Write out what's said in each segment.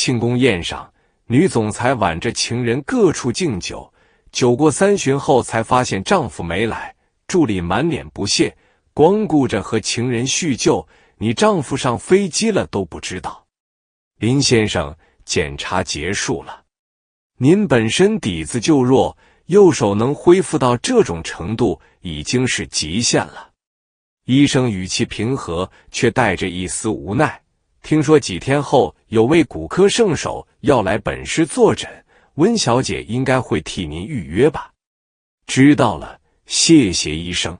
庆功宴上，女总裁挽着情人各处敬酒，酒过三巡后才发现丈夫没来，助理满脸不屑，光顾着和情人叙旧，你丈夫上飞机了都不知道。林先生，检查结束了，您本身底子就弱，右手能恢复到这种程度已经是极限了。医生语气平和，却带着一丝无奈。听说几天后有位骨科圣手要来本市坐诊，温小姐应该会替您预约吧？知道了，谢谢医生。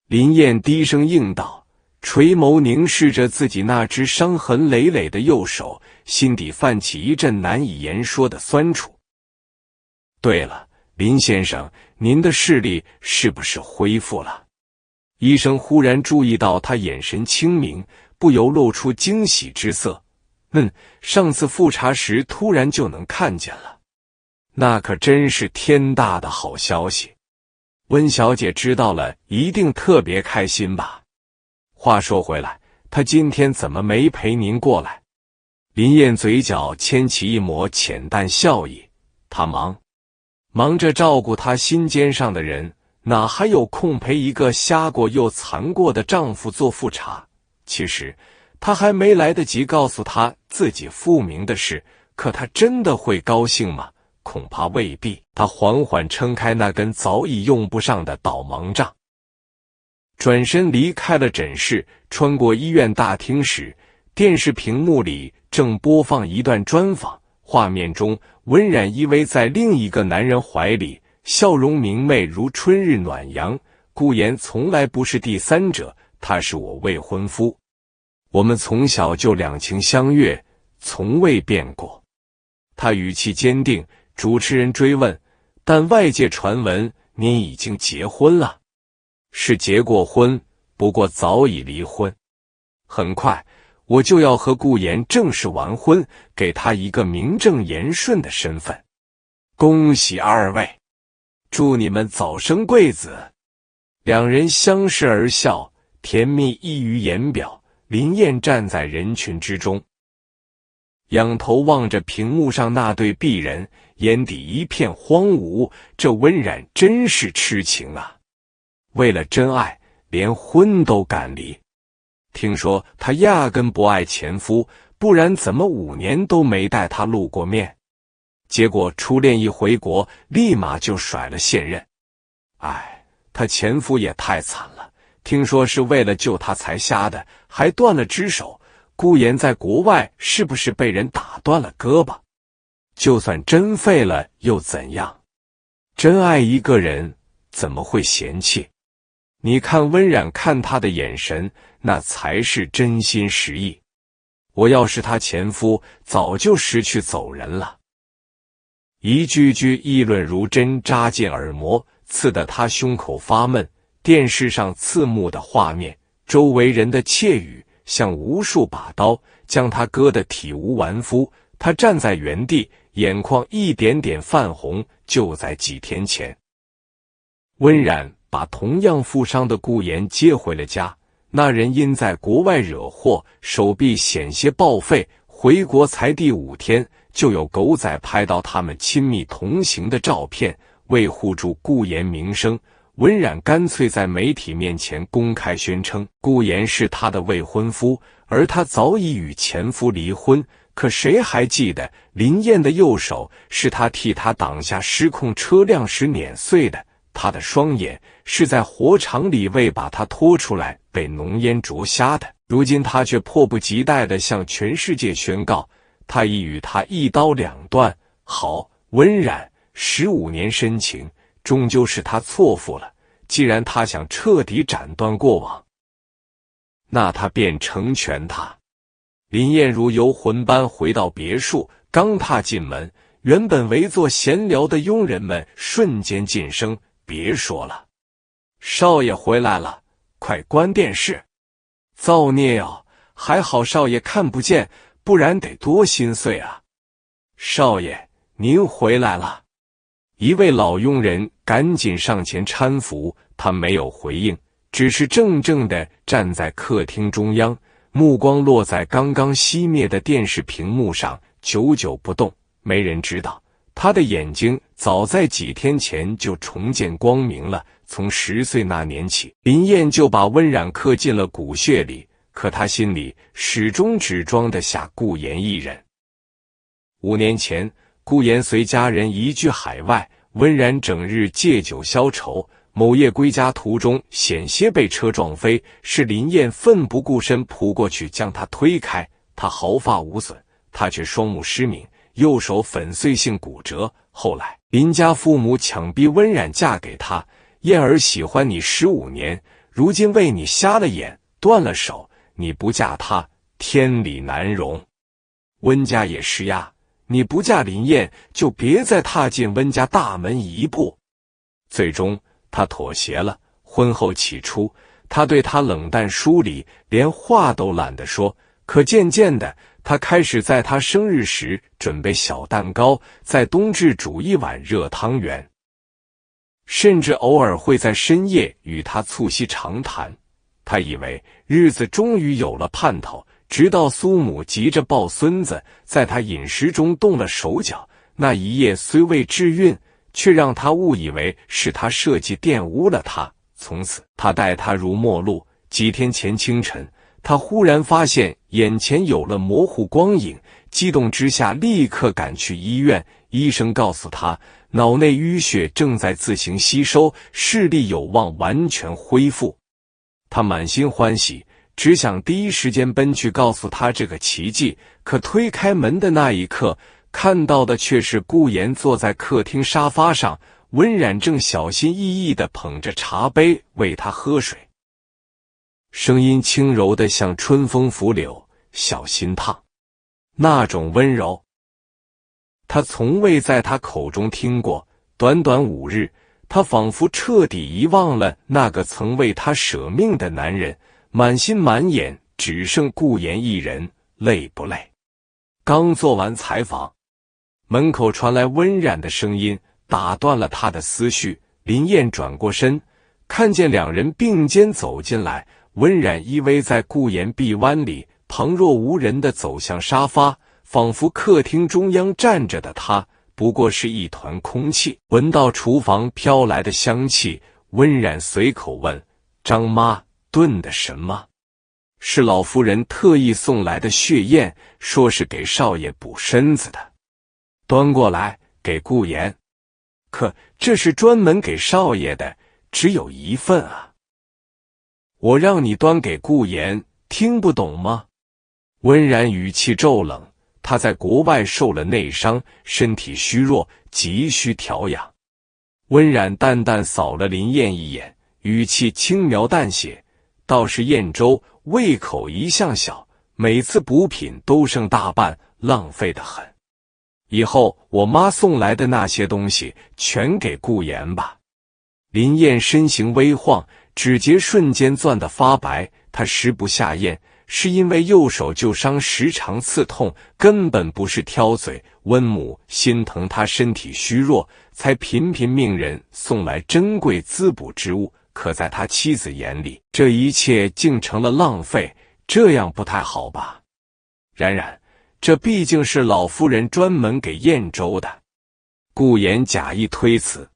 林燕低声应道，垂眸凝视着自己那只伤痕累累的右手，心底泛起一阵难以言说的酸楚。对了，林先生，您的视力是不是恢复了？医生忽然注意到他眼神清明，不由露出惊喜之色。上次复查时突然就能看见了，那可真是天大的好消息。温小姐知道了一定特别开心吧？话说回来，她今天怎么没陪您过来？林燕嘴角牵起一抹浅淡笑意，她忙着照顾她心尖上的人，哪还有空陪一个瞎过又残过的丈夫做复查？其实她还没来得及告诉她自己复明的事，可她真的会高兴吗？恐怕未必。她缓缓撑开那根早已用不上的导盲杖，转身离开了诊室。穿过医院大厅时，电视屏幕里正播放一段专访，画面中温冉依偎在另一个男人怀里，笑容明媚如春日暖阳。顾言从来不是第三者，他是我未婚夫，我们从小就两情相悦，从未变过。他语气坚定。主持人追问，但外界传闻您已经结婚了？是结过婚，不过早已离婚。很快我就要和顾言正式完婚，给他一个名正言顺的身份。恭喜二位，祝你们早生贵子。两人相视而笑，甜蜜溢于言表。林燕站在人群之中，仰头望着屏幕上那对璧人，眼底一片荒芜。这温冉真是痴情啊，为了真爱连婚都敢离。听说她压根不爱前夫，不然怎么5年都没带他露过面？结果初恋一回国，立马就甩了现任。她前夫也太惨了，听说是为了救她才瞎的，还断了只手。顾言在国外是不是被人打断了胳膊？就算真废了又怎样？真爱一个人怎么会嫌弃？你看温冉看他的眼神，那才是真心实意。我要是他前夫，早就识趣走人了。一句句议论如针扎进耳膜，刺得他胸口发闷。电视上刺目的画面，周围人的窃语，像无数把刀将他割得体无完肤。他站在原地，眼眶一点点泛红。就在几天前，温冉把同样负伤的顾言接回了家。那人因在国外惹祸，手臂险些报废，回国才第5天，就有狗仔拍到他们亲密同行的照片。为护住顾言名声，温冉干脆在媒体面前公开宣称顾言是她的未婚夫，而她早已与前夫离婚。可谁还记得林燕的右手是她替她挡下失控车辆时碾碎的？她的双眼是在火场里为把她拖出来被浓烟灼瞎的。如今她却迫不及待地向全世界宣告，她已与他一刀两断。好，温冉15年深情，终究是他错付了。既然他想彻底斩断过往，那他便成全他。林燕如游魂般回到别墅，刚踏进门，原本围坐闲聊的佣人们瞬间噤声：“别说了，少爷回来了，快关电视！”造孽哦，还好少爷看不见，不然得多心碎啊！少爷，您回来了。一位老佣人赶紧上前搀扶，他没有回应，只是怔怔地站在客厅中央，目光落在刚刚熄灭的电视屏幕上，久久不动。没人知道，他的眼睛早在几天前就重见光明了。从10岁那年起，林燕就把温冉刻进了骨血里，可他心里始终只装得下顾炎一人。5年前，顾炎随家人移居海外，温冉整日借酒消愁。某夜归家途中，险些被车撞飞，是林燕奋不顾身扑过去将他推开。他毫发无损，他却双目失明，右手粉碎性骨折。后来林家父母强逼温冉嫁给他，燕儿喜欢你15年，如今为你瞎了眼断了手，你不嫁他，天理难容。温家也是呀，你不嫁林燕，就别再踏进温家大门一步。最终他妥协了。婚后起初，他对他冷淡疏离，连话都懒得说。可渐渐的，他开始在他生日时准备小蛋糕，在冬至煮一碗热汤圆，甚至偶尔会在深夜与他促膝长谈。他以为日子终于有了盼头，直到苏母急着抱孙子，在他饮食中动了手脚。那一夜虽未至孕，却让他误以为是他设计玷污了他。从此他待他如陌路。几天前清晨，他忽然发现眼前有了模糊光影，激动之下立刻赶去医院。医生告诉他，脑内淤血正在自行吸收，视力有望完全恢复。他满心欢喜，只想第一时间奔去告诉他这个奇迹。可推开门的那一刻，看到的却是顾炎坐在客厅沙发上，温冉正小心翼翼地捧着茶杯喂他喝水，声音轻柔得像春风拂柳，小心烫。那种温柔，他从未在他口中听过。短短5日，他仿佛彻底遗忘了那个曾为他舍命的男人，满心满眼只剩顾炎一人。累不累？刚做完采访，门口传来温冉的声音，打断了他的思绪。林燕转过身，看见两人并肩走进来。温冉依偎在顾炎臂弯里，旁若无人地走向沙发，仿佛客厅中央站着的他不过是一团空气。闻到厨房飘来的香气，温冉随口问：“张妈，炖的什么？”“是老夫人特意送来的血燕，说是给少爷补身子的。”“端过来给顾炎。”“可这是专门给少爷的，只有1份啊。”“我让你端给顾炎，听不懂吗？”温冉语气骤冷，他在国外受了内伤，身体虚弱，急需调养。温冉淡淡扫了林燕一眼，语气轻描淡写：“倒是燕州胃口一向小，每次补品都剩大半，浪费得很。以后我妈送来的那些东西全给顾炎吧。”林燕身形微晃，指节瞬间攥得发白。她食不下咽，是因为右手旧伤时常刺痛，根本不是挑嘴。温母心疼她身体虚弱，才频频命人送来珍贵滋补之物。可在他妻子眼里，这一切竟成了浪费，这样不太好吧？然然，这毕竟是老夫人专门给燕州的。顾炎假意推辞，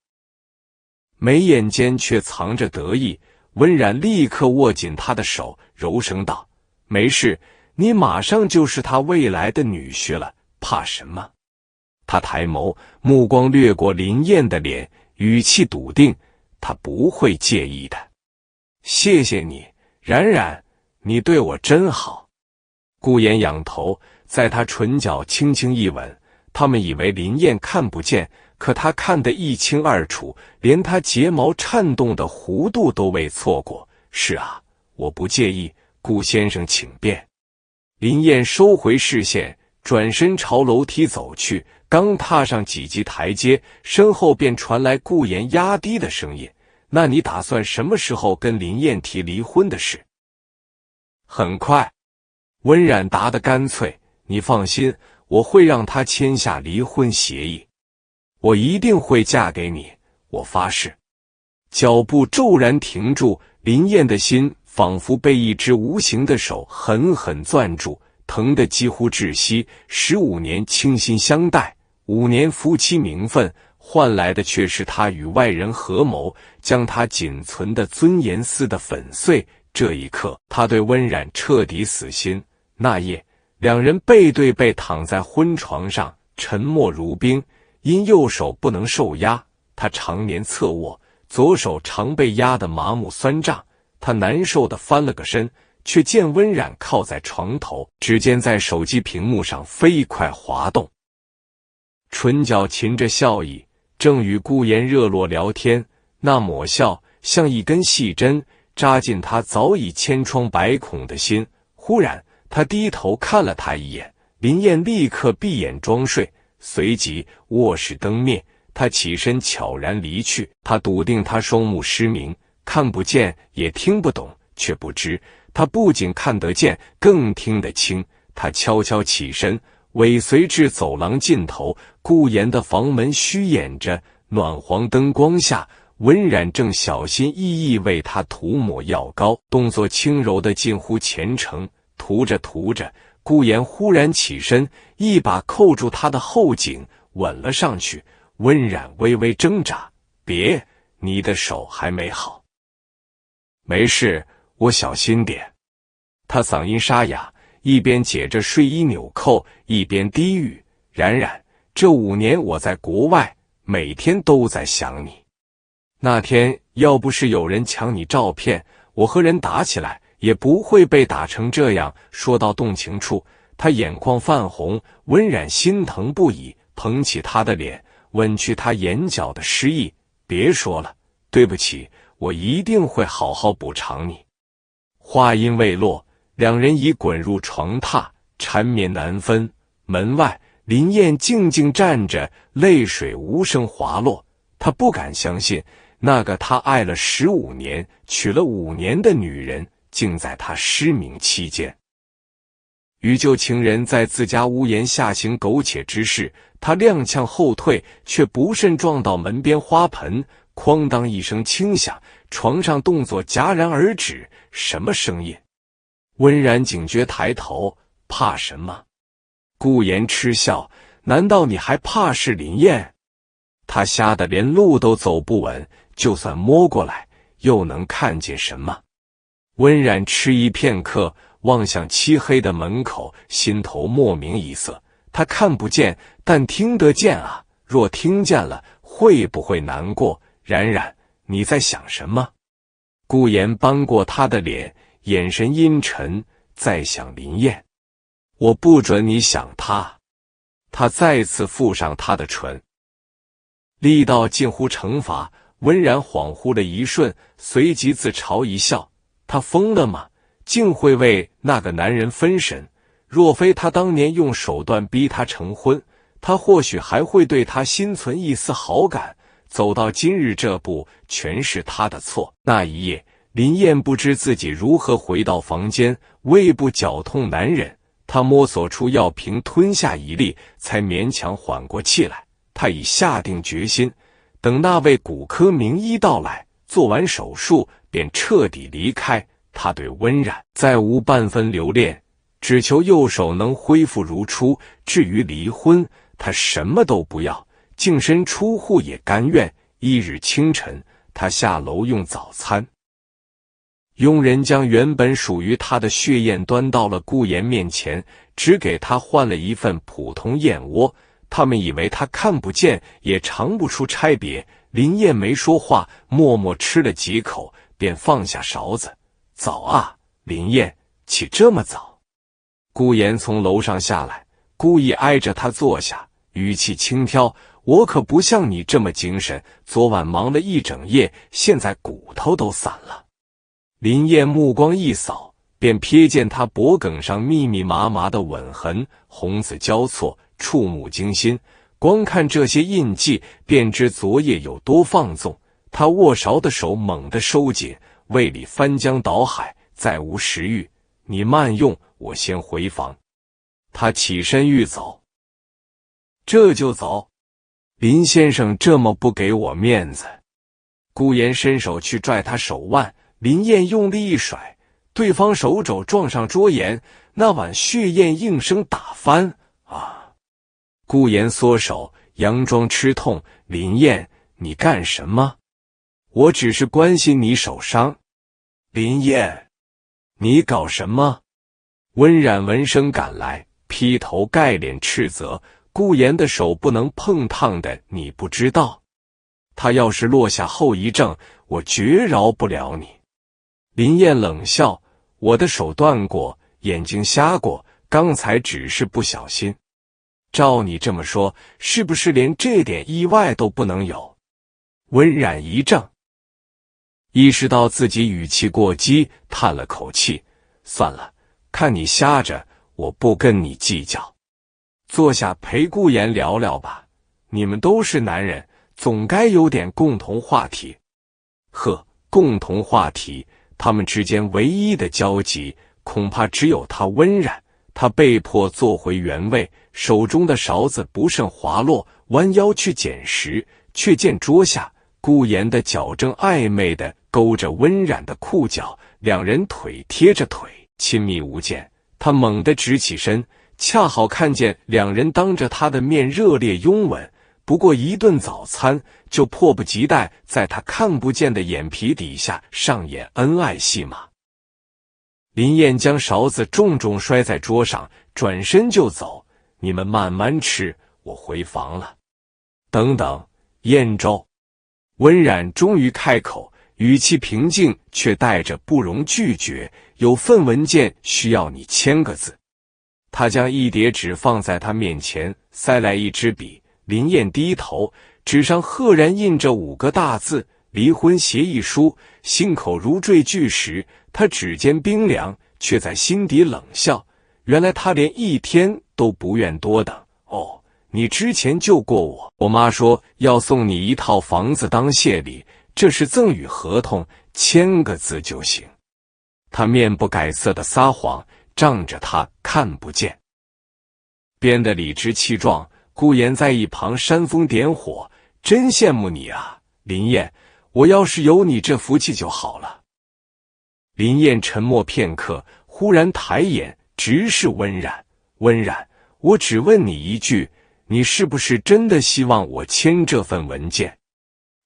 眉眼间却藏着得意。温冉立刻握紧他的手，柔声道：“没事，你马上就是他未来的女婿了，怕什么？”他抬眸，目光掠过林燕的脸，语气笃定：“他不会介意的。谢谢你，冉冉，你对我真好。”顾炎仰头，在他唇角轻轻一吻。他们以为林燕看不见，可他看得一清二楚，连他睫毛颤动的弧度都未错过。“是啊，我不介意，顾先生请便。”林燕收回视线，转身朝楼梯走去。刚踏上几级台阶，身后便传来顾炎压低的声音：“那你打算什么时候跟林燕提离婚的事？”“很快。”温冉答得干脆，“你放心，我会让他签下离婚协议。我一定会嫁给你，我发誓。”脚步骤然停住，林燕的心仿佛被一只无形的手狠狠攥住，疼得几乎窒息。15年倾心相待，5年夫妻名分，换来的却是他与外人合谋，将他仅存的尊严撕得粉碎。这一刻，他对温冉彻底死心。那夜，两人背对背躺在婚床上，沉默如冰。因右手不能受压，他常年侧卧，左手常被压得麻木酸胀。他难受地翻了个身，却见温冉靠在床头，指尖在手机屏幕上飞快滑动，唇角噙着笑意，正与顾言热络聊天。那抹笑像一根细针，扎进他早已千疮百孔的心。忽然，他低头看了他一眼，林燕立刻闭眼装睡。随即卧室灯灭，他起身悄然离去。他笃定他双目失明，看不见也听不懂，却不知他不仅看得见，更听得清。他悄悄起身，尾随至走廊尽头。顾言的房门虚掩着，暖黄灯光下，温冉正小心翼翼为他涂抹药膏，动作轻柔的近乎虔诚。涂着涂着，顾言忽然起身，一把扣住他的后颈，吻了上去。温冉微微挣扎：“别，你的手还没好。”“没事，我小心点。”他嗓音沙哑，一边解着睡衣纽扣，一边低语：“冉冉，这5年我在国外，每天都在想你。那天要不是有人抢你照片，我和人打起来，也不会被打成这样。”说到动情处，他眼眶泛红。温冉心疼不已，捧起他的脸，吻去他眼角的失意：“别说了，对不起，我一定会好好补偿你。”话音未落，两人已滚入床榻，缠绵难分。门外，林燕静静站着，泪水无声滑落。他不敢相信，那个他爱了15年、娶了5年的女人，竟在他失明期间与旧情人在自家屋檐下行苟且之事。他踉跄后退，却不慎撞到门边花盆，哐当一声轻响，床上动作戛然而止。什么声音？温冉警觉抬头：“怕什么？”顾言嗤笑：“难道你还怕是林燕？”他吓得连路都走不稳，就算摸过来，又能看见什么？温冉迟疑片刻，望向漆黑的门口，心头莫名一涩。他看不见，但听得见啊！若听见了，会不会难过？“冉冉，你在想什么？”顾言扳过他的脸，眼神阴沉：“在想林燕。我不准你想她。”他再次附上他的唇，力道近乎惩罚。温冉恍惚了一瞬，随即自嘲一笑：“他疯了吗？竟会为那个男人分神？若非他当年用手段逼他成婚，他或许还会对他心存一丝好感。走到今日这步，全是他的错。”那一夜，林燕不知自己如何回到房间，胃部绞痛难忍。他摸索出药瓶，吞下一粒，才勉强缓过气来。他已下定决心，等那位骨科名医到来，做完手术，便彻底离开。他对温冉再无半分留恋，只求右手能恢复如初。至于离婚，他什么都不要，净身出户也甘愿。1日清晨，他下楼用早餐，佣人将原本属于他的血燕端到了顾言面前，只给他换了一份普通燕窝。他们以为他看不见，也尝不出差别。林燕没说话，默默吃了几口，便放下勺子。“早啊，林燕，起这么早？”顾言从楼上下来，故意挨着他坐下，语气轻佻：“我可不像你这么精神，昨晚忙了一整夜，现在骨头都散了。”林燕目光一扫，便瞥见他脖颈上密密麻麻的吻痕，红紫交错，触目惊心。光看这些印记，便知昨夜有多放纵。他握勺的手猛地收紧，胃里翻江倒海，再无食欲。“你慢用，我先回房。”他起身欲走。“这就走？林先生这么不给我面子？”顾言伸手去拽他手腕，林燕用力一甩，对方手肘撞上桌沿，那碗血燕应声打翻。啊！顾言缩手，佯装吃痛。林燕，你干什么？我只是关心你手伤。林燕，你搞什么？温冉闻声赶来，劈头盖脸斥责顾言的手不能碰烫的，你不知道？他要是落下后遗症，我绝饶不了你。林燕冷笑，我的手断过，眼睛瞎过，刚才只是不小心。照你这么说，是不是连这点意外都不能有？温冉一怔，意识到自己语气过激，叹了口气，算了，看你瞎着，我不跟你计较。坐下陪顾言聊聊吧，你们都是男人，总该有点共同话题。呵，共同话题，他们之间唯一的交集，恐怕只有他温冉。他被迫坐回原位，手中的勺子不慎滑落，弯腰去捡时，却见桌下顾言的脚正暧昧地勾着温冉的裤脚，两人腿贴着腿，亲密无间。他猛地直起身，恰好看见两人当着他的面热烈拥吻。不过一顿早餐，就迫不及待在他看不见的眼皮底下上演恩爱戏码。林燕将勺子重重摔在桌上，转身就走。你们慢慢吃，我回房了。等等，燕州。温冉终于开口，语气平静，却带着不容拒绝。有份文件需要你签个字。他将一叠纸放在他面前，塞来一支笔。林燕低头，纸上赫然印着5个大字：离婚协议书。心口如坠巨石，他指尖冰凉，却在心底冷笑。原来他连一天都不愿多等。哦，你之前救过我，我妈说要送你一套房子当谢礼，这是赠与合同，签个字就行。他面不改色的撒谎，仗着他看不见，编得理直气壮。顾言在一旁煽风点火，真羡慕你啊，林燕，我要是有你这福气就好了。林燕沉默片刻，忽然抬眼直视温冉。温冉，我只问你一句，你是不是真的希望我签这份文件？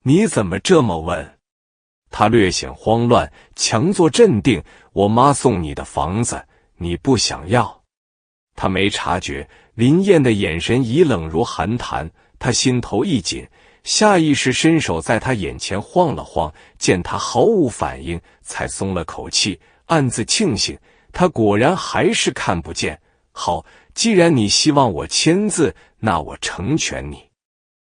你怎么这么问？他略显慌乱，强作镇定。我妈送你的房子，你不想要？他没察觉林燕的眼神已冷如寒潭，他心头一紧，下意识伸手在他眼前晃了晃，见他毫无反应，才松了口气，暗自庆幸他果然还是看不见。好，既然你希望我签字，那我成全你。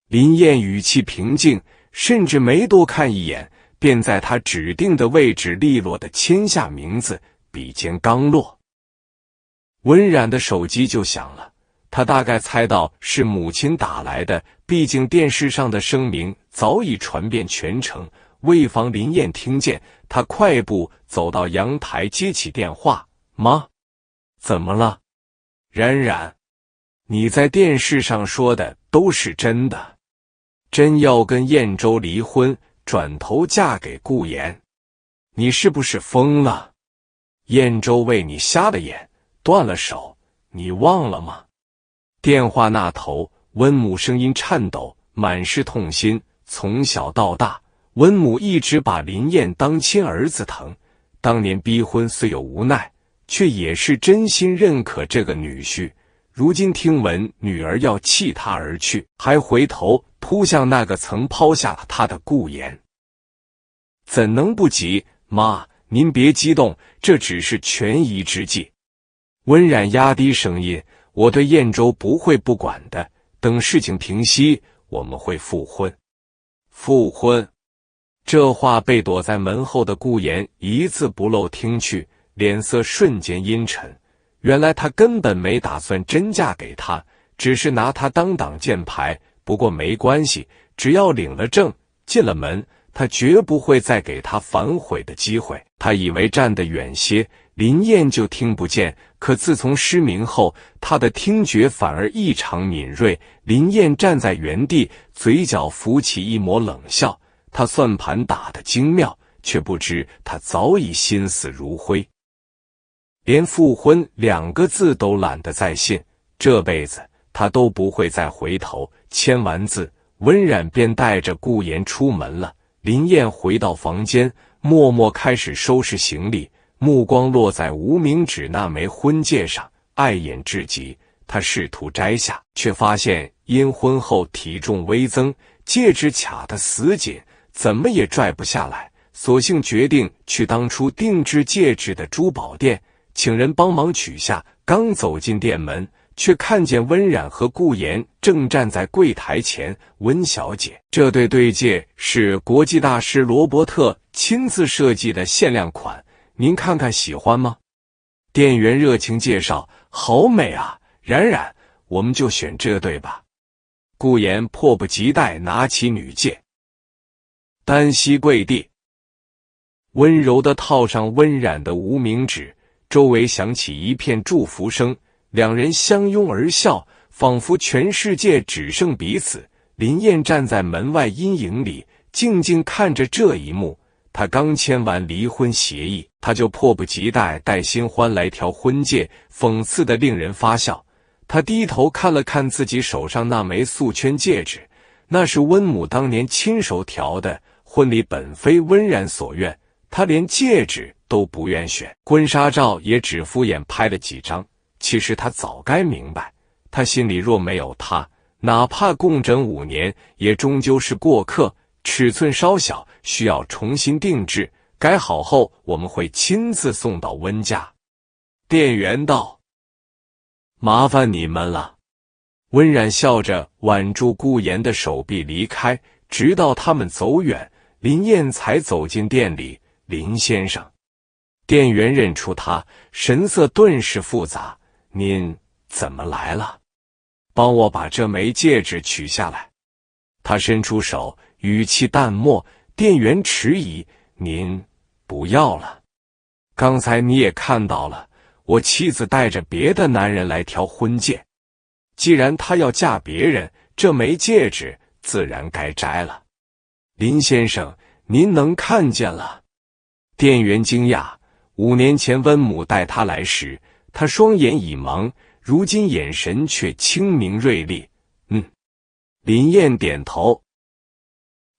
林燕语气平静，甚至没多看一眼，便在他指定的位置利落地签下名字，笔尖刚落，温冉的手机就响了。他大概猜到是母亲打来的，毕竟电视上的声明早已传遍全城。为防林燕听见，他快步走到阳台接起电话。妈，怎么了？冉冉，你在电视上说的都是真的？真要跟燕州离婚，转头嫁给顾言？你是不是疯了？燕州为你瞎了眼，断了手，你忘了吗？电话那头，温母声音颤抖，满是痛心。从小到大，温母一直把林燕当亲儿子疼。当年逼婚虽有无奈，却也是真心认可这个女婿。如今听闻女儿要弃他而去，还回头扑向那个曾抛下他的顾言，怎能不急？妈，您别激动，这只是权宜之计。温冉压低声音，我对燕州不会不管的，等事情平息，我们会复婚。复婚？这话被躲在门后的顾言一字不漏听去，脸色瞬间阴沉。原来他根本没打算真嫁给他，只是拿他当挡箭牌。不过没关系，只要领了证，进了门，他绝不会再给他反悔的机会。他以为站得远些，林燕就听不见，可自从失明后，他的听觉反而异常敏锐。林燕站在原地，嘴角浮起一抹冷笑。他算盘打得精妙，却不知他早已心死如灰。连复婚2个字都懒得再信，这辈子他都不会再回头。签完字，温冉便带着顾言出门了。林燕回到房间，默默开始收拾行李，目光落在无名指那枚婚戒上，碍眼至极。他试图摘下，却发现因婚后体重微增，戒指卡得死紧，怎么也拽不下来。索性决定去当初定制戒指的珠宝店，请人帮忙取下。刚走进店门，却看见温冉和顾言正站在柜台前。温小姐，这对戒是国际大师罗伯特亲自设计的限量款，您看看喜欢吗？店员热情介绍。好美啊，冉冉，我们就选这对吧。顾言迫不及待拿起女戒，单膝跪地，温柔地套上温冉的无名指，周围响起一片祝福声，两人相拥而笑，仿佛全世界只剩彼此。林燕站在门外阴影里，静静看着这一幕。她刚签完离婚协议，她就迫不及待带新欢来挑婚戒，讽刺得令人发笑。她低头看了看自己手上那枚素圈戒指，那是温母当年亲手调的，婚礼本非温冉所愿，她连戒指都不愿选，婚纱照也只敷衍拍了几张。其实她早该明白，她心里若没有他，哪怕共枕5年，也终究是过客。尺寸稍小，需要重新定制，改好后我们会亲自送到温家。店员道：麻烦你们了。温冉笑着挽住顾言的手臂离开，直到他们走远，林燕才走进店里。林先生，店员认出他，神色顿时复杂。您怎么来了？帮我把这枚戒指取下来。他伸出手，语气淡漠。店员迟疑：您不要了。刚才你也看到了，我妻子带着别的男人来挑婚戒，既然她要嫁别人，这枚戒指自然该摘了。林先生，您能看见了？店员惊讶，5年前温母带他来时，他双眼已盲，如今眼神却清明锐利。林燕点头。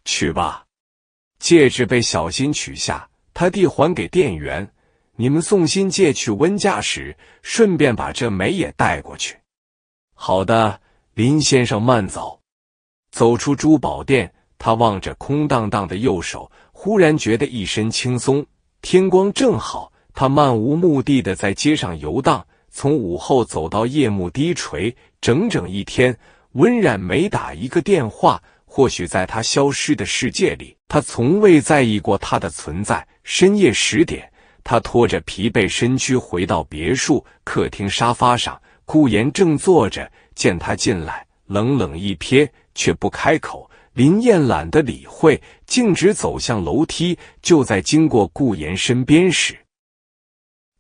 取吧。戒指被小心取下，他递还给店员。你们送新戒去温家时，顺便把这枚也带过去。好的，林先生慢走。走出珠宝店，他望着空荡荡的右手，忽然觉得一身轻松。天光正好，他漫无目的地在街上游荡，从午后走到夜幕低垂，整整1天。温冉没打一个电话，或许在他消失的世界里，他从未在意过他的存在。深夜10点，他拖着疲惫身躯回到别墅。客厅沙发上，顾言正坐着，见他进来，冷冷一瞥，却不开口。林燕懒得理会，径直走向楼梯。就在经过顾言身边时，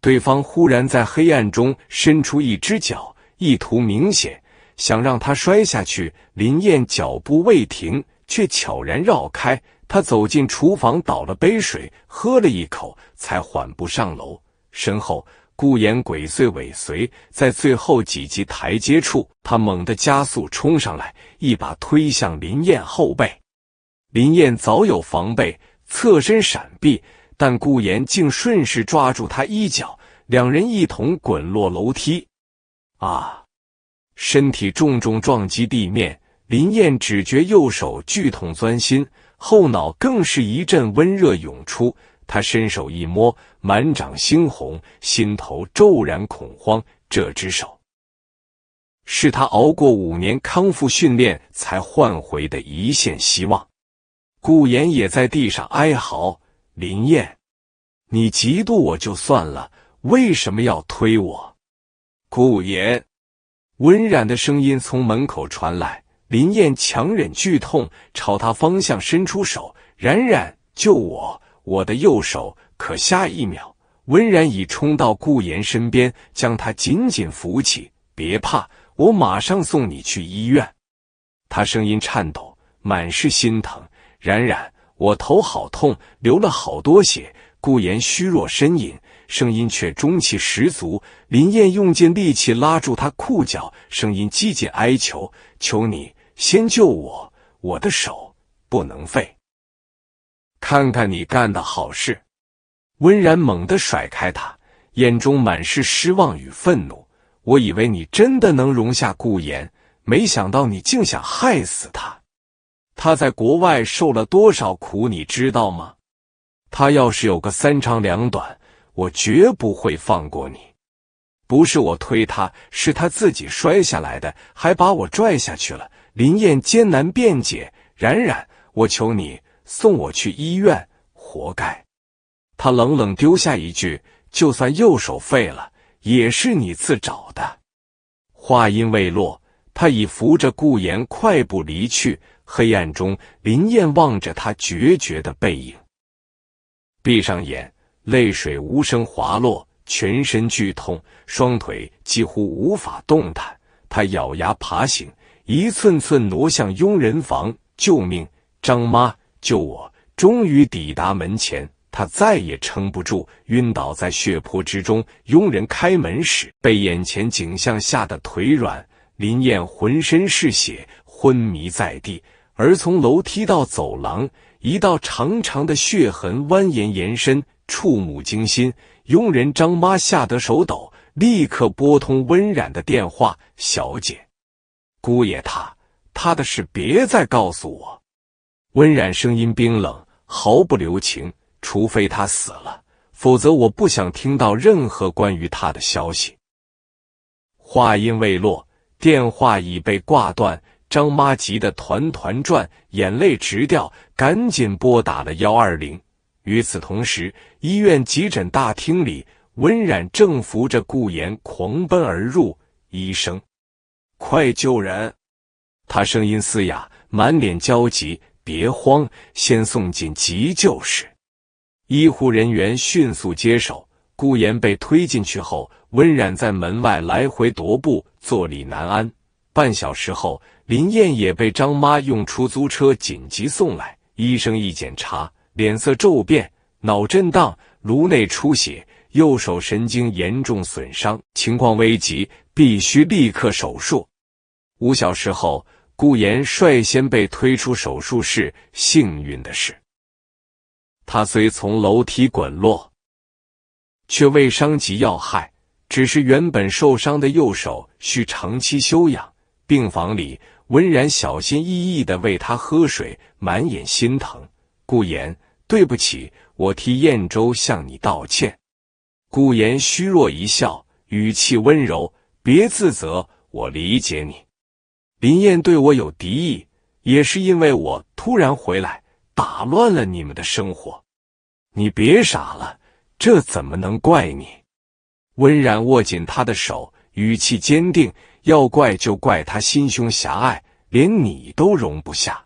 对方忽然在黑暗中伸出一只脚，意图明显，想让他摔下去。林燕脚步未停，却悄然绕开。他走进厨房，倒了杯水，喝了一口，才缓步上楼。身后顾言鬼祟尾随，在最后几级台阶处，他猛地加速冲上来，一把推向林燕后背。林燕早有防备，侧身闪避，但顾言竟顺势抓住他衣角，两人一同滚落楼梯。身体重重撞击地面，林燕只觉右手剧痛钻心，后脑更是一阵温热涌出。他伸手一摸，满掌猩红，心头骤然恐慌。这只手是他熬过5年康复训练才换回的一线希望。顾言也在地上哀嚎：林燕，你嫉妒我就算了，为什么要推我？顾言，温冉的声音从门口传来。林燕强忍剧痛，朝他方向伸出手：冉冉，救我，我的右手。可下一秒，温冉已冲到顾言身边，将他紧紧扶起。别怕，我马上送你去医院。他声音颤抖，满是心疼。冉冉，我头好痛，流了好多血。顾言虚弱呻吟，声音却中气十足。林燕用尽力气拉住他裤脚，声音几近哀求：“求你先救我，我的手不能废。看看你干的好事。”温然猛地甩开他，眼中满是失望与愤怒。我以为你真的能容下顾言，没想到你竟想害死他。他在国外受了多少苦，你知道吗？他要是有个三长两短，我绝不会放过你。不是我推他，是他自己摔下来的，还把我拽下去了。林燕艰难辩解：“冉冉，我求你送我去医院，活该。”他冷冷丢下一句：“就算右手废了，也是你自找的。”话音未落，他已扶着顾言快步离去。黑暗中，林燕望着他决绝的背影，闭上眼，泪水无声滑落，全身剧痛，双腿几乎无法动弹。他咬牙爬醒，一寸寸挪向佣人房。“救命！张妈，救我！”终于抵达门前，他再也撑不住，晕倒在血泊之中。佣人开门时，被眼前景象吓得腿软。林燕浑身是血，昏迷在地。而从楼梯到走廊，一道长长的血痕蜿蜒延伸，触目惊心。佣人张妈吓得手抖，立刻拨通温冉的电话：“小姐，姑爷他的事别再告诉我。”温冉声音冰冷，毫不留情：“除非他死了，否则我不想听到任何关于他的消息。”话音未落，电话已被挂断。张妈急得团团转，眼泪直掉，赶紧拨打了120。与此同时，医院急诊大厅里，温冉正扶着顾言狂奔而入。“医生，快救人！”他声音嘶哑，满脸焦急。“别慌，先送进急救室。”医护人员迅速接手。顾言被推进去后，温冉在门外来回踱步，坐立难安。半小时后，林燕也被张妈用出租车紧急送来。医生一检查，脸色骤变，脑震荡，颅内出血，右手神经严重损伤，情况危急，必须立刻手术。5小时后，顾言率先被推出手术室。幸运的是，他虽从楼梯滚落，却未伤及要害，只是原本受伤的右手需长期休养。病房里，温冉小心翼翼地喂他喝水，满眼心疼。“顾言，对不起，我替燕州向你道歉。”顾言虚弱一笑，语气温柔：“别自责，我理解你。林燕对我有敌意，也是因为我突然回来，打乱了你们的生活。你别傻了，这怎么能怪你？”温冉握紧他的手，语气坚定：“要怪就怪他心胸狭隘，连你都容不下。”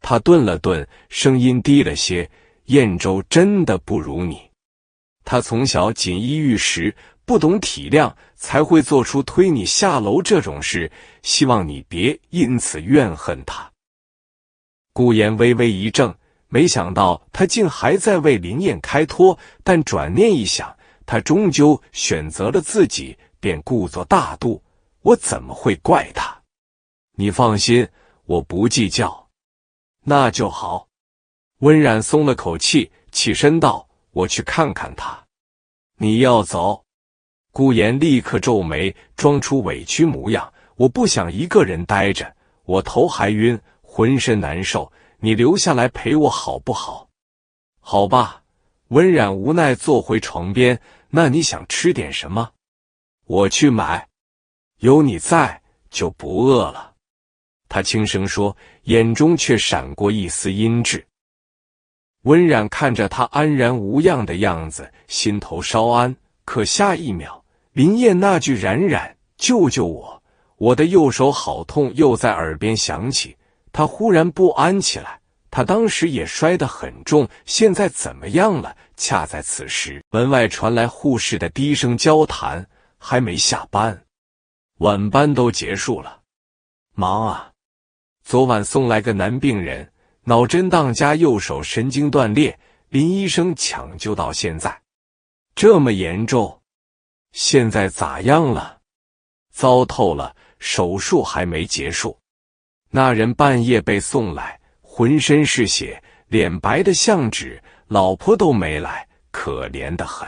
他顿了顿，声音低了些：“燕州真的不如你。他从小锦衣玉食，不懂体谅，才会做出推你下楼这种事，希望你别因此怨恨他。”顾言微微一怔，没想到他竟还在为林燕开脱，但转念一想，他终究选择了自己，便故作大度：“我怎么会怪他？你放心，我不计较。”“那就好。”温冉松了口气，起身道：“我去看看他。”“你要走？”顾言立刻皱眉，装出委屈模样：“我不想一个人待着，我头还晕，浑身难受，你留下来陪我好不好？”“好吧。”温冉无奈坐回床边：“那你想吃点什么？我去买。有你在，就不饿了。”他轻声说，眼中却闪过一丝阴鸷。温冉看着他安然无恙的样子，心头稍安。可下一秒，林燕那句“冉冉，救救我，我的右手好痛”又在耳边响起，他忽然不安起来。他当时也摔得很重，现在怎么样了？恰在此时，门外传来护士的低声交谈：“还没下班，晚班都结束了。忙啊，昨晚送来个男病人，脑震荡加右手神经断裂，林医生抢救到现在。”这么严重？现在咋样了？糟透了，手术还没结束。那人半夜被送来，浑身是血，脸白得像纸，老婆都没来，可怜得很。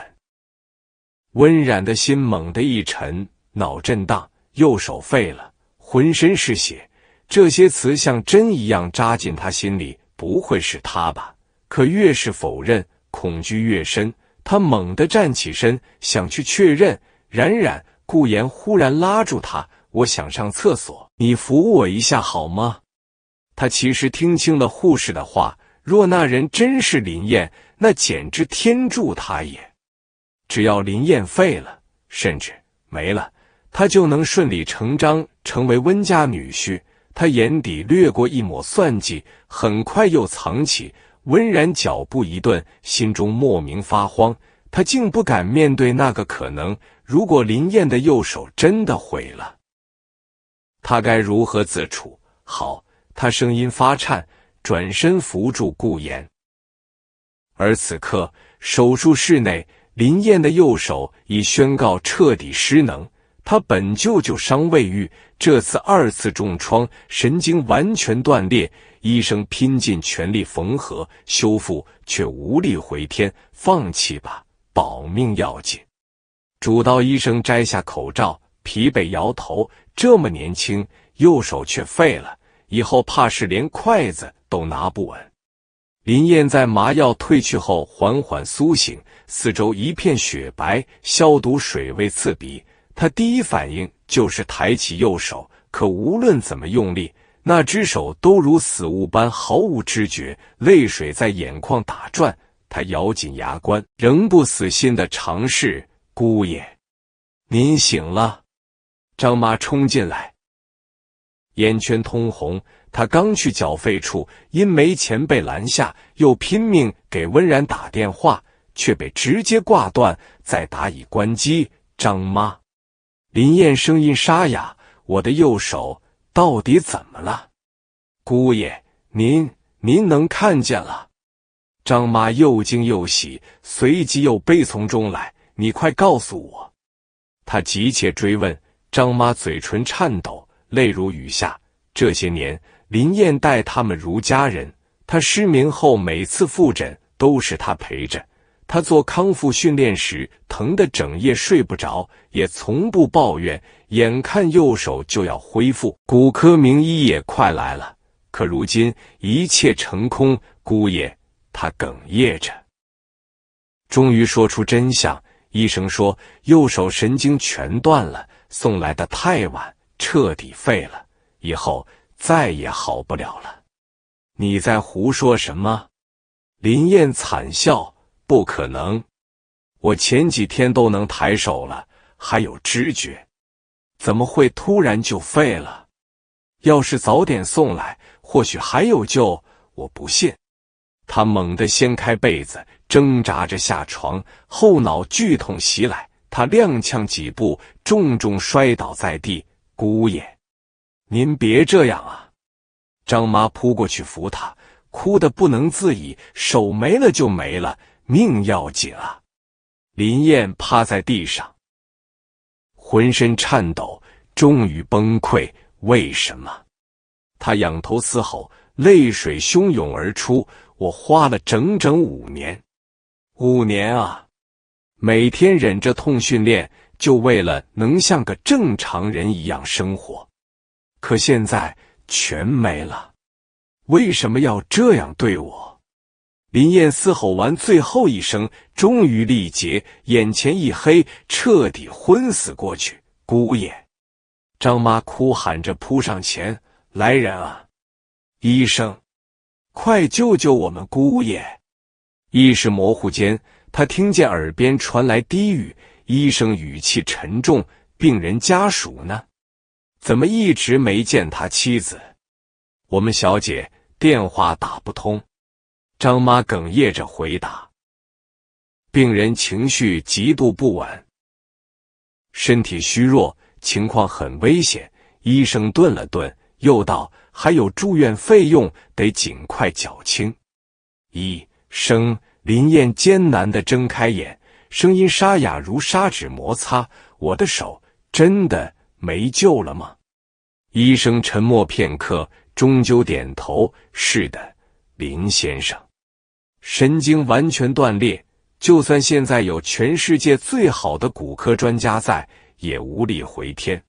温冉的心猛地一沉，脑震荡，右手废了，浑身是血，这些词像针一样扎进他心里。不会是他吧？可越是否认，恐惧越深。他猛地站起身，想去确认。冉，顾言忽然拉住他：“我想上厕所，你扶我一下好吗？”他其实听清了护士的话，若那人真是林燕，那简直天助他也。只要林燕废了，甚至没了，他就能顺理成章成为温家女婿。他眼底掠过一抹算计，很快又藏起。温冉脚步一顿，心中莫名发慌。他竟不敢面对那个可能，如果林燕的右手真的毁了，他该如何自处？好，他声音发颤，转身扶住顾言。而此刻，手术室内，林燕的右手已宣告彻底失能。他本就伤未愈，这次2次重创，神经完全断裂。医生拼尽全力缝合修复，却无力回天。放弃吧，保命要紧。主刀医生摘下口罩，疲惫摇头。这么年轻，右手却废了，以后怕是连筷子都拿不稳。林燕在麻药退去后缓缓苏醒，四周一片雪白，消毒水味刺鼻。他第一反应就是抬起右手，可无论怎么用力，那只手都如死物般毫无知觉，泪水在眼眶打转。他咬紧牙关，仍不死心地尝试：“姑爷，您醒了。”张妈冲进来，眼圈通红。他刚去缴费处，因没钱被拦下，又拼命给温冉打电话，却被直接挂断，再打已关机。张妈。林燕声音沙哑：“我的右手到底怎么了？姑爷，您能看见了？”张妈又惊又喜，随即又悲从中来：“你快告诉我！”她急切追问。张妈嘴唇颤抖，泪如雨下。这些年，林燕待他们如家人。她失明后每次复诊都是她陪着。他做康复训练时，疼得整夜睡不着，也从不抱怨。眼看右手就要恢复，骨科名医也快来了，可如今一切成空。姑爷，他哽咽着，终于说出真相。医生说右手神经全断了，送来的太晚，彻底废了，以后再也好不了了。你在胡说什么？林燕惨笑。不可能，我前几天都能抬手了，还有知觉，怎么会突然就废了？要是早点送来，或许还有救。我不信。他猛地掀开被子，挣扎着下床，后脑剧痛袭来，他踉跄几步，重重摔倒在地。姑爷，您别这样啊！张妈扑过去扶他，哭得不能自已，手没了就没了，命要紧啊！林燕趴在地上，浑身颤抖，终于崩溃。为什么？他仰头嘶吼，泪水汹涌而出。我花了整整5年，5年啊！每天忍着痛训练，就为了能像个正常人一样生活。可现在全没了，为什么要这样对我？林燕嘶吼完最后一声，终于力竭，眼前一黑，彻底昏死过去。姑爷，张妈哭喊着扑上前：“来人啊！医生，快救救我们姑爷！”意识模糊间，他听见耳边传来低语，医生语气沉重：“病人家属呢？怎么一直没见他妻子？”“我们小姐电话打不通。”张妈哽咽着回答。病人情绪极度不稳，身体虚弱，情况很危险。医生顿了顿，又道：“还有住院费用，得尽快缴清。”医生，林燕艰难地睁开眼，声音沙哑如砂纸摩擦。我的手真的没救了吗？医生沉默片刻，终究点头：是的，林先生。神经完全断裂，就算现在有全世界最好的骨科专家在，也无力回天。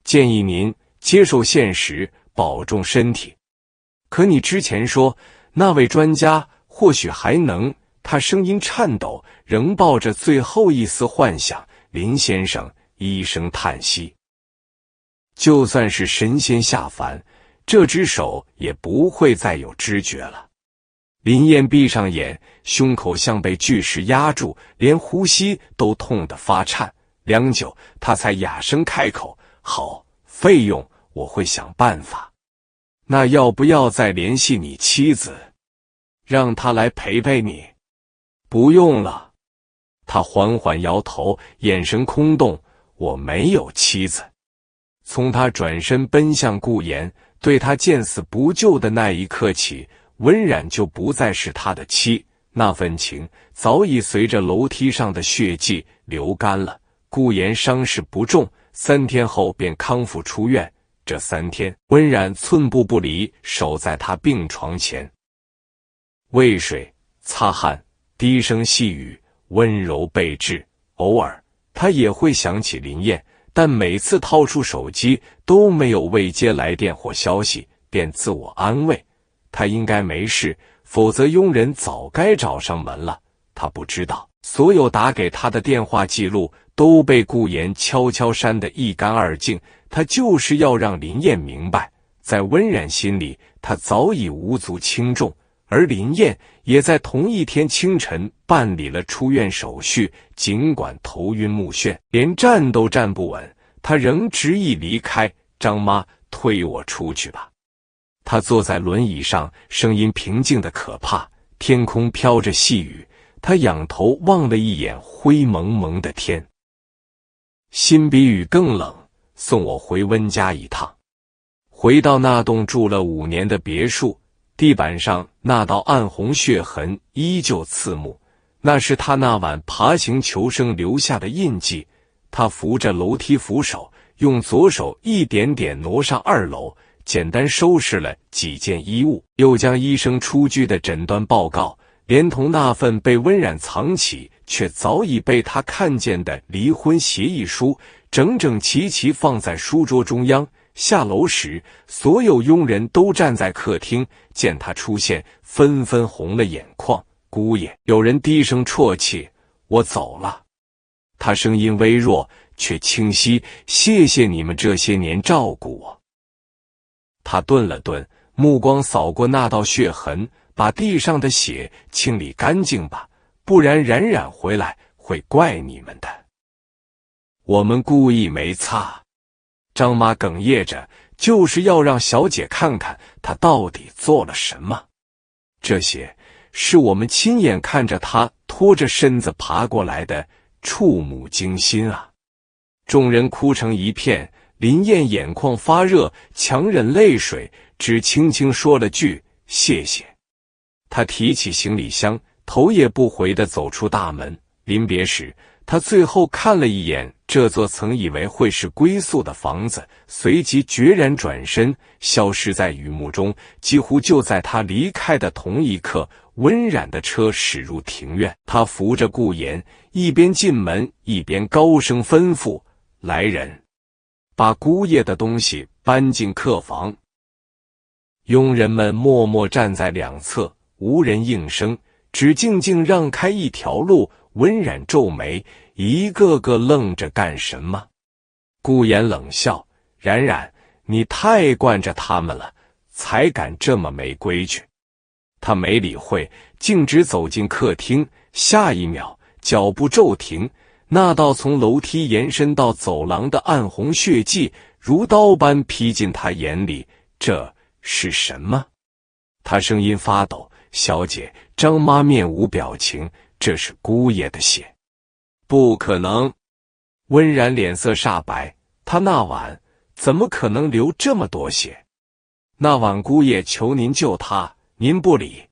建议您接受现实，保重身体。可你之前说那位专家或许还能……他声音颤抖，仍抱着最后一丝幻想。林先生，医生叹息，就算是神仙下凡，这只手也不会再有知觉了。林燕闭上眼，胸口像被巨石压住，连呼吸都痛得发颤。良久，他才哑声开口：好，费用我会想办法。那要不要再联系你妻子，让她来陪陪你？不用了。他缓缓摇头，眼神空洞。我没有妻子。从他转身奔向顾言，对他见死不救的那一刻起，温冉就不再是他的妻。那份情早已随着楼梯上的血迹流干了。顾言伤势不重，3天后便康复出院。这3天，温冉寸步不离，守在他病床前，喂水、擦汗、低声细语，温柔备至。偶尔他也会想起林燕，但每次掏出手机都没有未接来电或消息，便自我安慰他应该没事，否则佣人早该找上门了。他不知道，所有打给他的电话记录都被顾言悄悄删得一干二净。他就是要让林燕明白，在温冉心里，他早已无足轻重。而林燕也在同一天清晨办理了出院手续，尽管头晕目眩，连站都站不稳，他仍执意离开。张妈，推我出去吧。他坐在轮椅上，声音平静得可怕。天空飘着细雨，他仰头望了一眼灰蒙蒙的天，心比雨更冷。送我回温家一趟。回到那栋住了5年的别墅，地板上那道暗红血痕依旧刺目，那是他那晚爬行求生留下的印记。他扶着楼梯扶手，用左手一点点挪上2楼，简单收拾了几件衣物，又将医生出具的诊断报告，连同那份被温冉藏起却早已被他看见的离婚协议书，整整齐齐放在书桌中央。下楼时，所有佣人都站在客厅，见他出现，纷纷红了眼眶。姑爷，有人低声啜泣：我走了。他声音微弱却清晰：谢谢你们这些年照顾我。他顿了顿，目光扫过那道血痕，把地上的血清理干净吧，不然冉冉回来会怪你们的。我们故意没擦。张妈哽咽着，就是要让小姐看看她到底做了什么。这些是我们亲眼看着她拖着身子爬过来的，触目惊心啊！众人哭成一片，林燕眼眶发热，强忍泪水，只轻轻说了句谢谢。她提起行李箱，头也不回地走出大门。临别时，他最后看了一眼这座曾以为会是归宿的房子，随即决然转身，消失在雨幕中。几乎就在他离开的同一刻，温冉的车驶入庭院，他扶着顾言，一边进门一边高声吩咐：来人，把姑爷的东西搬进客房。佣人们默默站在两侧，无人应声，只静静让开一条路。温冉皱眉，一个个愣着干什么？顾言冷笑：冉冉，你太惯着他们了，才敢这么没规矩。他没理会，径直走进客厅。下一秒，脚步骤停，那道从楼梯延伸到走廊的暗红血迹如刀般劈进他眼里。这是什么？他声音发抖：小姐。张妈面无表情：这是姑爷的血。不可能。温冉脸色煞白，他那晚怎么可能流这么多血？那晚姑爷求您救他，您不理，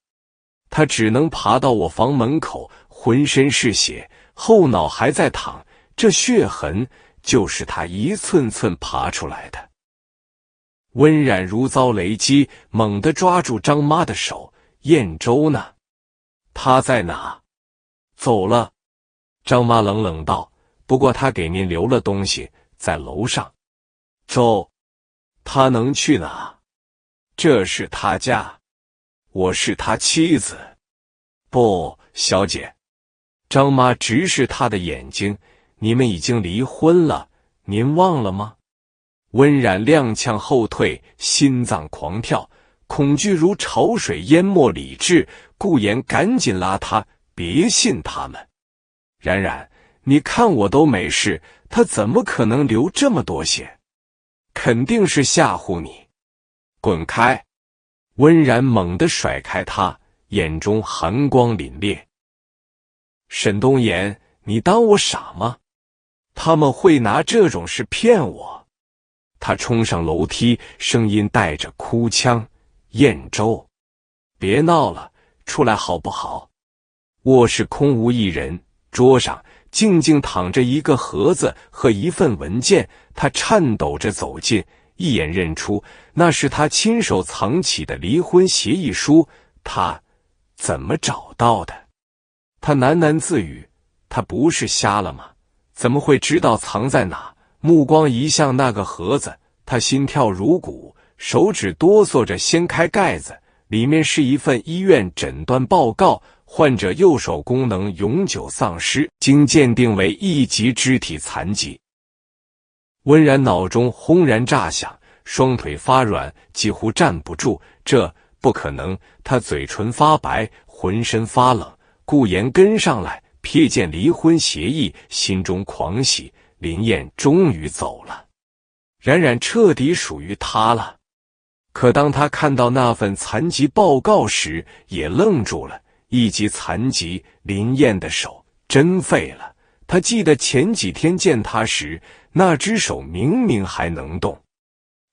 他只能爬到我房门口，浑身是血，后脑还在淌，这血痕就是他一寸寸爬出来的。温冉如遭雷击，猛地抓住张妈的手。燕州呢？他在哪？走了。张妈冷冷道，不过他给您留了东西，在楼上。周，他能去哪？这是他家，我是他妻子。不，小姐。张妈直视他的眼睛，你们已经离婚了，您忘了吗？温冉踉跄后退，心脏狂跳，恐惧如潮水淹没理智。顾言赶紧拉他，别信他们。冉冉，你看我都没事，他怎么可能流这么多血？肯定是吓唬你。滚开！温冉猛地甩开他，眼中寒光凛冽。沈东岩，你当我傻吗？他们会拿这种事骗我。他冲上楼梯，声音带着哭腔，燕州，别闹了，出来好不好？卧室空无一人，桌上静静躺着一个盒子和一份文件。他颤抖着走近，一眼认出那是他亲手藏起的离婚协议书。他怎么找到的？他喃喃自语，他不是瞎了吗？怎么会知道藏在哪？目光移向那个盒子，他心跳如鼓，手指哆嗦着掀开盖子，里面是一份医院诊断报告，患者右手功能永久丧失，经鉴定为一级肢体残疾。温冉脑中轰然炸响，双腿发软，几乎站不住。这不可能！他嘴唇发白，浑身发冷。顾言跟上来，瞥见离婚协议，心中狂喜，林燕终于走了，冉冉彻底属于他了。可当他看到那份残疾报告时，也愣住了。一级残疾，林燕的手真废了。他记得前几天见他时，那只手明明还能动。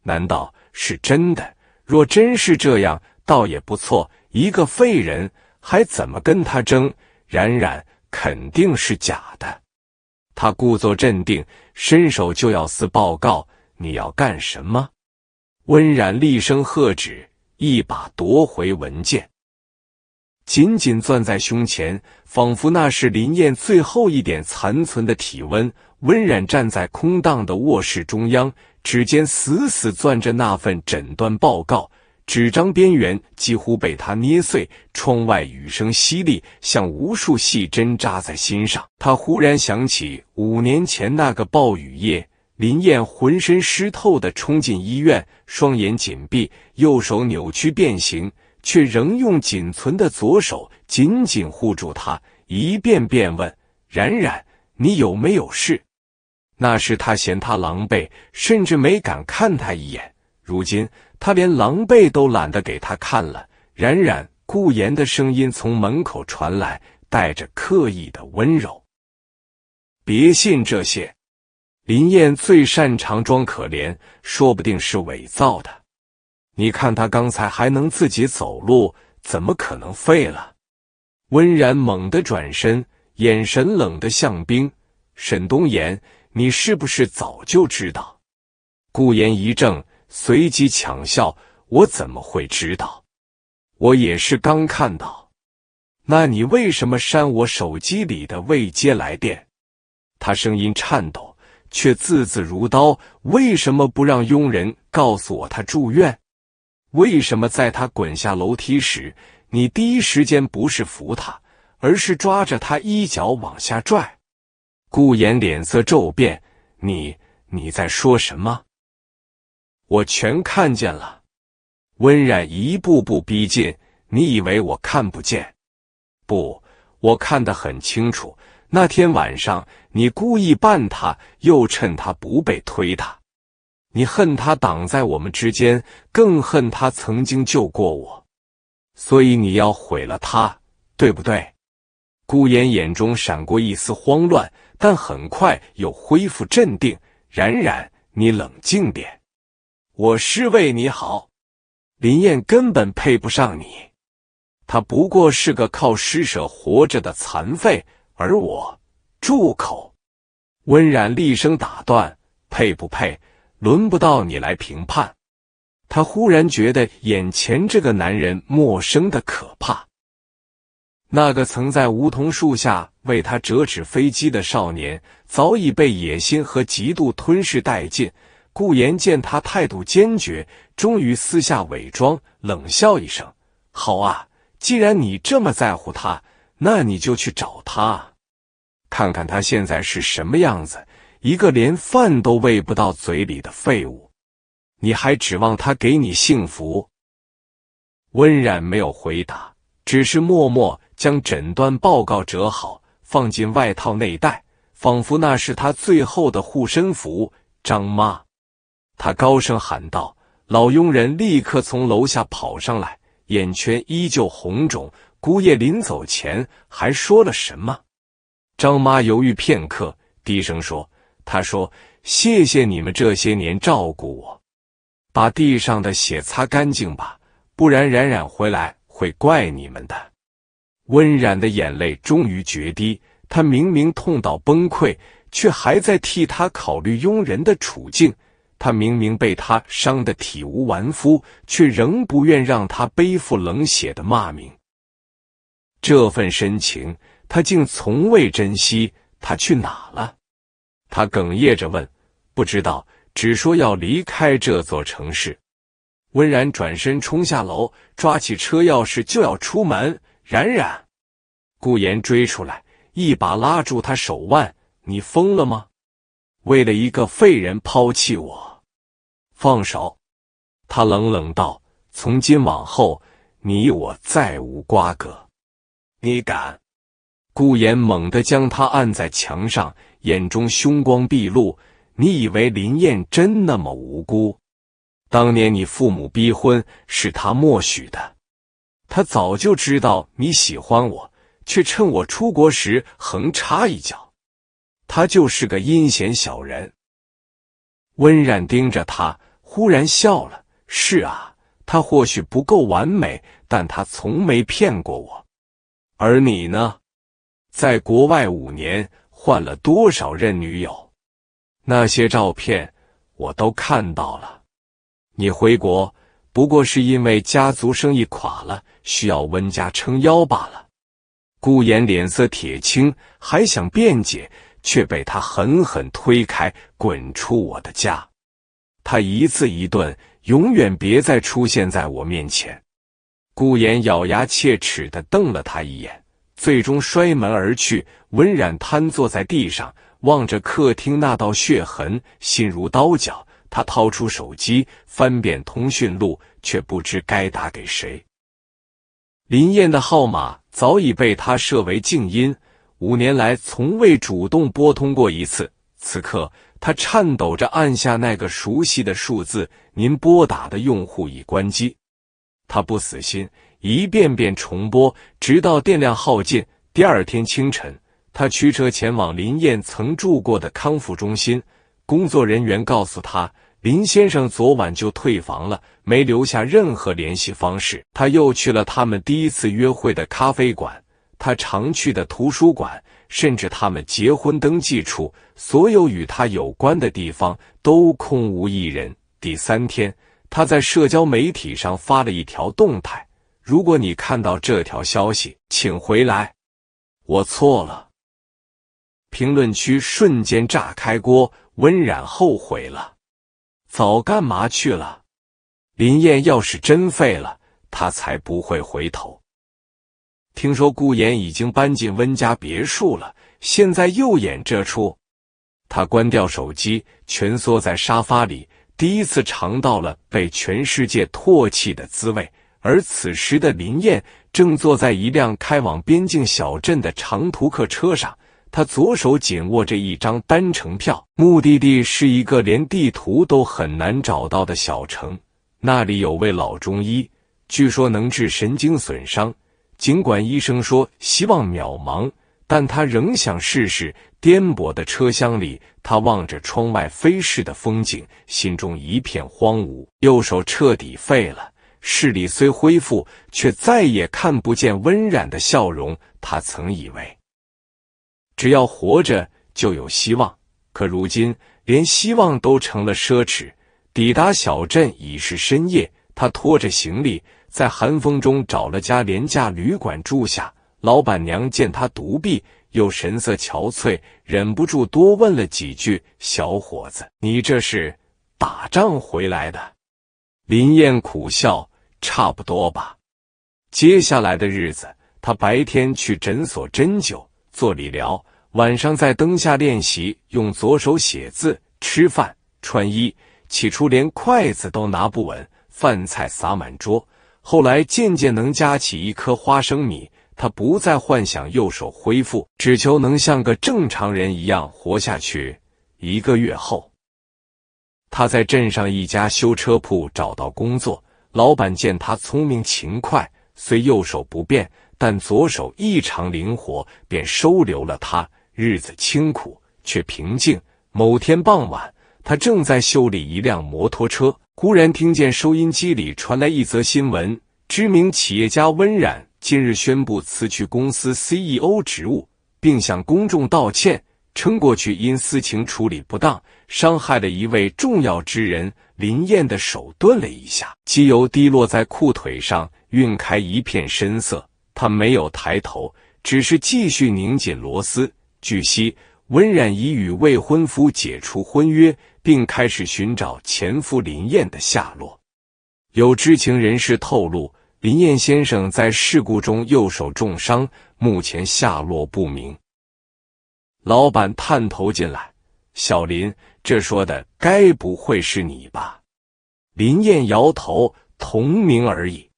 难道是真的？若真是这样，倒也不错，一个废人还怎么跟他争？冉冉肯定是假的。他故作镇定，伸手就要撕报告。你要干什么？温冉厉声喝止，一把夺回文件，紧紧攥在胸前，仿佛那是林燕最后一点残存的体温。温冉站在空荡的卧室中央，指尖死死攥着那份诊断报告，纸张边缘几乎被他捏碎。窗外雨声淅沥，像无数细针扎在心上。他忽然想起5年前那个暴雨夜，林燕浑身湿透地冲进医院，双眼紧闭，右手扭曲变形，却仍用仅存的左手紧紧护住他，一遍遍问：冉冉，你有没有事？那时他嫌他狼狈，甚至没敢看他一眼。如今他连狼狈都懒得给他看了。冉冉，顾言的声音从门口传来，带着刻意的温柔。别信这些。林燕最擅长装可怜，说不定是伪造的。你看他刚才还能自己走路，怎么可能废了？温冉猛地转身，眼神冷得像冰。沈东岩，你是不是早就知道？顾言一怔，随即抢笑，我怎么会知道？我也是刚看到。那你为什么删我手机里的未接来电？他声音颤抖，却字字如刀。为什么不让佣人告诉我他住院？为什么在他滚下楼梯时，你第一时间不是扶他，而是抓着他衣角往下拽？顾言脸色骤变，你在说什么？我全看见了。温冉一步步逼近，你以为我看不见？不，我看得很清楚。那天晚上，你故意绊他，又趁他不备推他。你恨他挡在我们之间，更恨他曾经救过我。所以你要毁了他，对不对？顾言眼中闪过一丝慌乱，但很快又恢复镇定。冉冉，你冷静点。我是为你好。林燕根本配不上你，她不过是个靠施舍活着的残废，而我住口！温冉厉声打断：“配不配，轮不到你来评判。”他忽然觉得眼前这个男人陌生的可怕。那个曾在梧桐树下为他折纸飞机的少年，早已被野心和嫉妒吞噬殆尽。顾炎见他态度坚决，终于私下伪装，冷笑一声：“好啊，既然你这么在乎他，那你就去找他，看看他现在是什么样子，一个连饭都喂不到嘴里的废物，你还指望他给你幸福？”温冉没有回答，只是默默将诊断报告折好，放进外套内袋，仿佛那是他最后的护身符。张妈，他高声喊道。老佣人立刻从楼下跑上来，眼圈依旧红肿。姑爷临走前还说了什么？张妈犹豫片刻，低声说：“他说谢谢你们这些年照顾我，把地上的血擦干净吧，不然冉冉回来会怪你们的。”温冉的眼泪终于决堤，他明明痛到崩溃，却还在替他考虑佣人的处境。他明明被他伤得体无完肤，却仍不愿让他背负冷血的骂名。这份深情，他竟从未珍惜。他去哪了？他哽咽着问：“不知道，只说要离开这座城市。”温冉转身冲下楼，抓起车钥匙就要出门。冉冉，顾炎追出来，一把拉住他手腕：“你疯了吗？为了一个废人抛弃我？放手！”他冷冷道：“从今往后，你我再无瓜葛。你敢！”顾炎猛地将他按在墙上，眼中凶光毕露：“你以为林燕真那么无辜？当年你父母逼婚，是他默许的。他早就知道你喜欢我，却趁我出国时横插一脚。他就是个阴险小人。”温冉盯着他，忽然笑了：“是啊，他或许不够完美，但他从没骗过我。而你呢？在国外5年，换了多少任女友？那些照片我都看到了。你回国不过是因为家族生意垮了，需要温家撑腰罢了。”顾炎脸色铁青，还想辩解，却被他狠狠推开：“滚出我的家！他一字一顿，永远别再出现在我面前。”顾炎咬牙切齿地瞪了他一眼，最终摔门而去。温冉瘫坐在地上，望着客厅那道血痕，心如刀绞。他掏出手机，翻遍通讯录，却不知该打给谁。林燕的号码早已被他设为静音，5年来从未主动拨通过一次。此刻他颤抖着按下那个熟悉的数字：“您拨打的用户已关机。”他不死心，一遍遍重拨，直到电量耗尽。第二天清晨，他驱车前往林燕曾住过的康复中心。工作人员告诉他，林先生昨晚就退房了，没留下任何联系方式。他又去了他们第一次约会的咖啡馆，他常去的图书馆，甚至他们结婚登记处，所有与他有关的地方都空无一人。第3天，他在社交媒体上发了一条动态：“如果你看到这条消息，请回来，我错了。”评论区瞬间炸开锅，温冉后悔了，早干嘛去了？林燕要是真废了，他才不会回头。听说顾炎已经搬进温家别墅了，现在又演这出。他关掉手机，蜷缩在沙发里，第一次尝到了被全世界唾弃的滋味。而此时的林燕正坐在一辆开往边境小镇的长途客车上，他左手紧握着一张单程票，目的地是一个连地图都很难找到的小城。那里有位老中医，据说能治神经损伤。尽管医生说希望渺茫，但他仍想试试。颠簸的车厢里，他望着窗外飞逝的风景，心中一片荒芜。右手彻底废了，视力虽恢复，却再也看不见温冉的笑容。他曾以为只要活着就有希望。可如今连希望都成了奢侈。抵达小镇已是深夜，他拖着行李在寒风中找了家廉价旅馆住下。老板娘见他独臂又神色憔悴，忍不住多问了几句：“小伙子，你这是打仗回来的？”林燕苦笑：“差不多吧。”接下来的日子，他白天去诊所针灸、做理疗，晚上在灯下练习，用左手写字、吃饭、穿衣。起初连筷子都拿不稳，饭菜撒满桌。后来渐渐能夹起一颗花生米。他不再幻想右手恢复，只求能像个正常人一样活下去。1个月后，他在镇上一家修车铺找到工作。老板见他聪明勤快，虽右手不便，但左手异常灵活，便收留了他。日子清苦却平静。某天傍晚，他正在修理一辆摩托车，忽然听见收音机里传来一则新闻：知名企业家温冉近日宣布辞去公司 CEO 职务，并向公众道歉，称过去因私情处理不当，伤害了一位重要之人。林燕的手顿了一下，机油滴落在裤腿上，晕开一片深色。他没有抬头，只是继续拧紧螺丝。据悉，温冉已与未婚夫解除婚约，并开始寻找前夫林燕的下落。有知情人士透露，林燕先生在事故中右手重伤，目前下落不明。老板探头进来：“小林，这说的该不会是你吧？”林燕摇头：“同名而已。”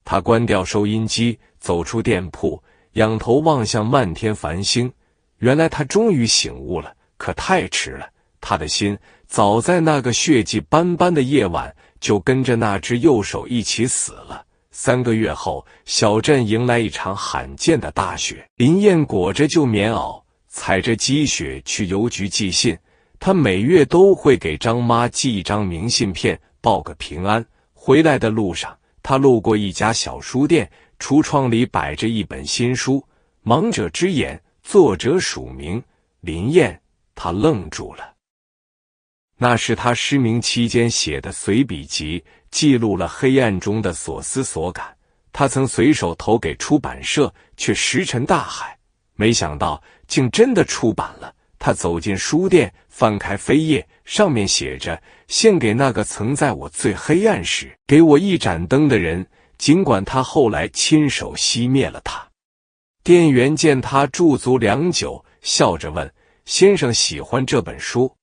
他关掉收音机，走出店铺，仰头望向漫天繁星。原来他终于醒悟了，可太迟了。他的心早在那个血迹斑斑的夜晚，就跟着那只右手一起死了。3个月后，小镇迎来一场罕见的大雪。林燕裹着旧棉袄，踩着积雪去邮局寄信。他每月都会给张妈寄一张明信片，报个平安。回来的路上，他路过一家小书店，橱窗里摆着一本新书，《盲者之眼》，作者署名林燕。他愣住了。那是他失明期间写的随笔集，记录了黑暗中的所思所感。他曾随手投给出版社，却石沉大海。没想到竟真的出版了。他走进书店，翻开扉页，上面写着：“献给那个曾在我最黑暗时给我一盏灯的人，尽管他后来亲手熄灭了它。”店员见他驻足良久，笑着问：“先生喜欢这本书？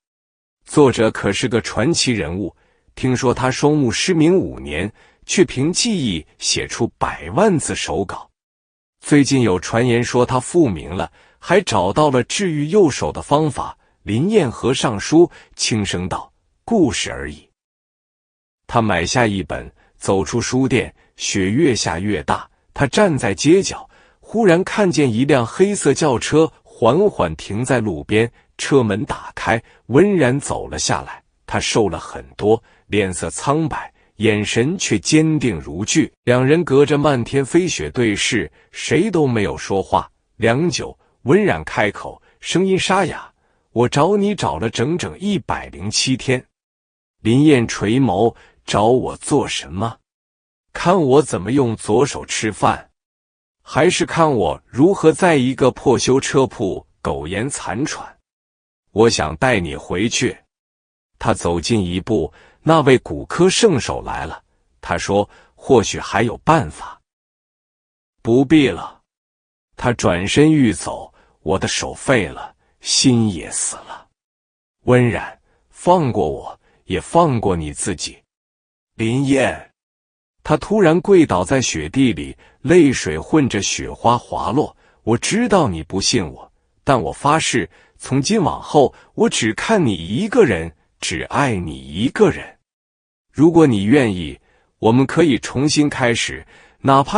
作者可是个传奇人物，听说他双目失明5年，却凭记忆写出100万字手稿。最近有传言说他复明了，还找到了治愈右手的方法。”林燕合上书，轻声道：“故事而已。”他买下一本，走出书店。雪越下越大，他站在街角，忽然看见一辆黑色轿车缓缓停在路边，车门打开，温冉走了下来。他瘦了很多，脸色苍白，眼神却坚定如炬。两人隔着漫天飞雪对视，谁都没有说话。良久，温冉开口，声音沙哑：“我找你找了整整107天。”林燕垂眸：“找我做什么？看我怎么用左手吃饭，还是看我如何在一个破修车铺苟延残喘？我想带你回去。”他走近一步，那位骨科圣手来了。他说：“或许还有办法。”“不必了。”他转身欲走，我的手废了，心也死了。温冉，放过我，也放过你自己。林燕。他突然跪倒在雪地里，泪水混着雪花滑落。我知道你不信我，但我发誓，从今往后，我只看你一个人，只爱你一个人。如果你愿意，我们可以重新开始，哪怕